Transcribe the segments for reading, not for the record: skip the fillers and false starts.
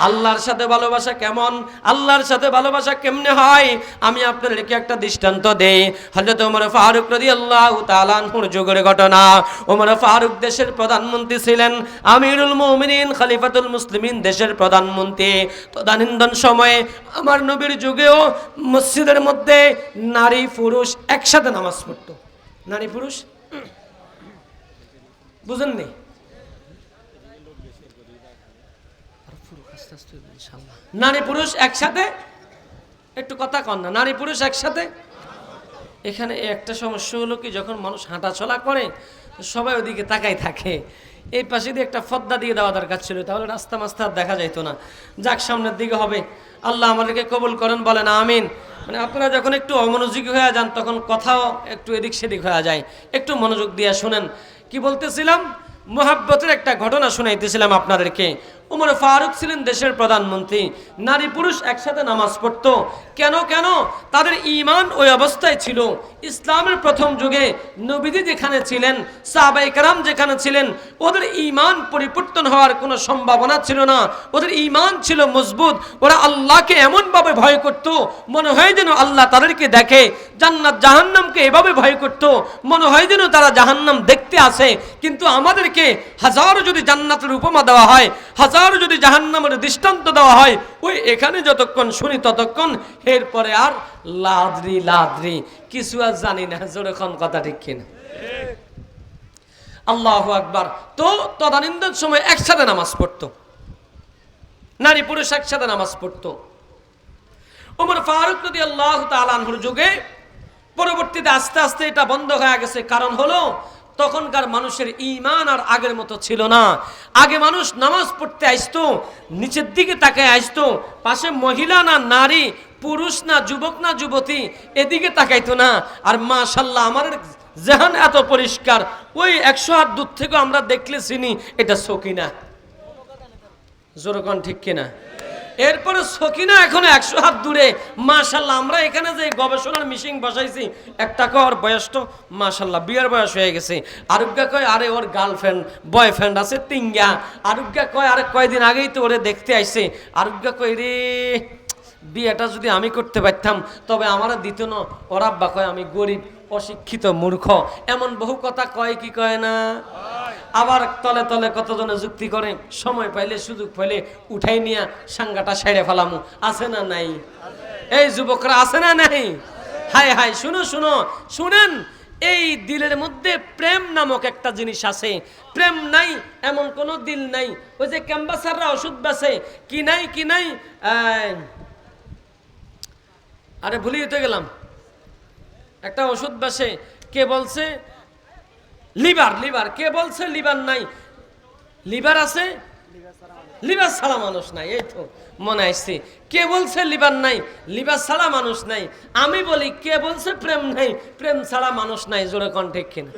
আল্লাহর সাথে ভালোবাসা কেমন, আল্লাহর সাথে ভালোবাসা কেমনে হয়, আমি আপনাদেরকে একটা দৃষ্টান্ত দেই। হযরত ওমর ফারুক রাদিয়াল্লাহু তাআলা আনহুর যুগের ঘটনা। ওমর ফারুক দেশের প্রধানমন্ত্রী ছিলেন, আমিরুল মুমিনিন, খলিফাতুল মুসলিমিন, দেশের প্রধানমন্ত্রী। তদানীন্তন সময়ে আমার নবীর যুগেও মসজিদের মধ্যে নারী পুরুষ একসাথে নামাজ পড়তো। নারী পুরুষ বুঝেননি? নারী পুরুষ একসাথে, একটু কথা কন না, নারী পুরুষ একসাথে। এখানে একটা সমস্যা হলো কি, যখন মানুষ হাঁটা চলা করে সবাই ওদিকে তাকাই থাকে। এই পাশে দিয়ে একটা পর্দা দিয়ে দেওয়া দরকার ছিল, তাহলে রাস্তা মাস্তা আর দেখা যাইতো না। যাক, সামনের দিকে হবে। আল্লাহ আমাদেরকে কবুল করেন, বলেন আমিন। মানে আপনারা যখন একটু অমনোযোগী হয়ে যান তখন কথাও একটু এদিক সেদিক হয়ে যায়। একটু মনোযোগ দিয়ে শুনেন। কি বলতেছিলাম? মোহাব্বতের একটা ঘটনা শোনাইতেছিলাম আপনাদেরকে। ওমর ফারুক ছিলেন দেশের প্রধানমন্ত্রী, নারী পুরুষ একসাথে নামাজ পড়তো। কেন কেন? তাদের ঈমান ওই অবস্থায় ছিল। ইসলামের প্রথম যুগে নবীজি যেখানে ছিলেন, সাহাবায়ে কেরাম যেখানে ছিলেন, ওদের ঈমান পরিবর্তন হওয়ার কোনো সম্ভাবনা ছিল না। ওদের ঈমান ছিল মজবুত। ওরা আল্লাহকে এমনভাবে ভয় করত, মনে হয় যেন আল্লাহ তাদেরকে দেখে। জান্নাত জাহান্নামকে এভাবে ভয় করত, মনে হয় যেন তারা জাহান্নাম দেখতে আসে। কিন্তু আমাদেরকে হাজারো যদি জান্নাতের উপমা দেওয়া হয়, হাজারো যদি জাহান্নামের দৃষ্টান্ত দেওয়া হয়, ওই এখানে যতক্ষণ শুনি ততক্ষণ, এরপরে আর লাদ্রি লাদ্রি কিছু আর জানি না। যখন কথা ঠিক কিনা? আল্লাহু আকবার। তো তদানীন্তন সময় একসাথে নামাজ পড়তো, নারী পুরুষ একসাথে নামাজ পড়তো। ওমর ফারুক রাদিয়াল্লাহু তাআলা আনহুর যুগে পরবর্তীতে আস্তে আস্তে এটা বন্ধ হয়ে গেছে। কারণ হলো তখনকার মানুষের ঈমান আর আগের মতো ছিল না। আগে মানুষ নামাজ পড়তে আসতো, নিচের দিকে তাকায় আসতো, পাশে মহিলা না নারী, পুরুষ না যুবক না যুবতী, এদিকে তাকাইতো না। আর মাশাআল্লাহ আমাদের জেহান এত পরিষ্কার, ওই 100 হাত দূর থেকে আমরা দেখলে চিনি এটা সকিনা। জোরকন ঠিক কিনা? এরপরে সকিনা এখন 100 হাত দূরে। মাশাআল্লাহ আমরা এখানে যে গবেষণার মিশিং বসাইছি, একটা কয় ওর বয়স তো মাশাআল্লাহ বিয়ের বয়স হয়ে গেছে, আরুগ্যা কয় আরে ওর গার্লফ্রেন্ড বয়ফ্রেন্ড আছে তিনগা, আরুগ্যা কয় আরে কয়দিন আগেই তো ওরে দেখতে আইছে, আরুগ্যা কয় রে বিয়েটা যদি আমি করতে পারতাম তবে আমারা দিত না, ওর আব্বা কয় আমি গরিব, অশিক্ষিত, মূর্খ, এমন বহু কথা কয় কি কয় না? আবার তলে তলে কতজনে যুক্তি করে, সময় পাইলে সুযোগ পাইলে উঠাই নিয়ে সাঙ্গাটা সেরে ফেলামু। আছে না নাই? এই যুবকরা আছে না নাই? হাই হাই, শুনো শুনো শুনেন, এই দিলের মধ্যে প্রেম নামক একটা জিনিস আছে। প্রেম নাই এমন কোন দিল নাই। ওই যে ক্যাম্বাসাররা ওষুধ বেচে, কি নাই কি নাই, আরে ভুলিয়ে তো গেলাম, একটা ওষুধ বেচে, কে বলছে লিভার, লিভার, কে বলছে লিভার নাই? লিভার আছে, লিভার ছাড়া মানুষ নাই। এই তো মনে আসছে, কে বলছে লিভার নাই? লিভার ছাড়া মানুষ নাই। আমি বলি কে বলছে প্রেম নাই? প্রেম ছাড়া মানুষ নাই। জোরে কোন ঠিক কিনা?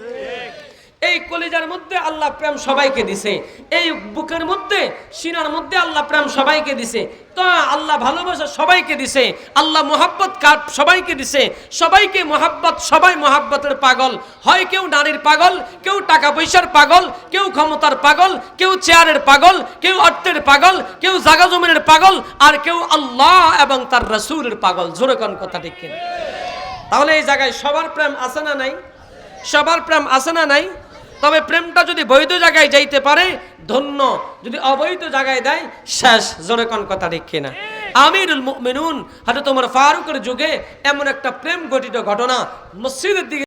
এই কলিজার মধ্যে আল্লাহ প্রেম সবাইকে দিছে, এই বুকের মধ্যে সিনার মধ্যে আল্লাহ প্রেম সবাইকে দিছে। তো আল্লাহ ভালোবাসা সবাইকে দিছে, আল্লাহ মোহাব্বত সবাইকে দিছে, সবাইকে মোহাব্বত, সবাই মোহাব্বতের পাগল হয়। কেউ নারীর পাগল, কেউ টাকা পয়সার পাগল, কেউ ক্ষমতার পাগল, কেউ চেয়ারের পাগল, কেউ অর্থের পাগল, কেউ জাগা জমিনের পাগল, আর কেউ আল্লাহ এবং তার রাসূলের পাগল। জোরে কোন কথা ঠিক কিনা? তাহলে এই জায়গায় সবার প্রেম আছে না নাই? সবার প্রেম আছে না নাই? তবে প্রেমটা যদি বৈধ জায়গায় যাইতে পারে ধন্য, যদি অবৈধ জায়গায় দেয় শেষ। জোরে কোন কথা ঠিক কিনা? আমিরুল মুমিনুন হযরত ওমর ফারুকের যুগে এমন একটা প্রেম গঠিত ঘটনা, মসজিদের দিকে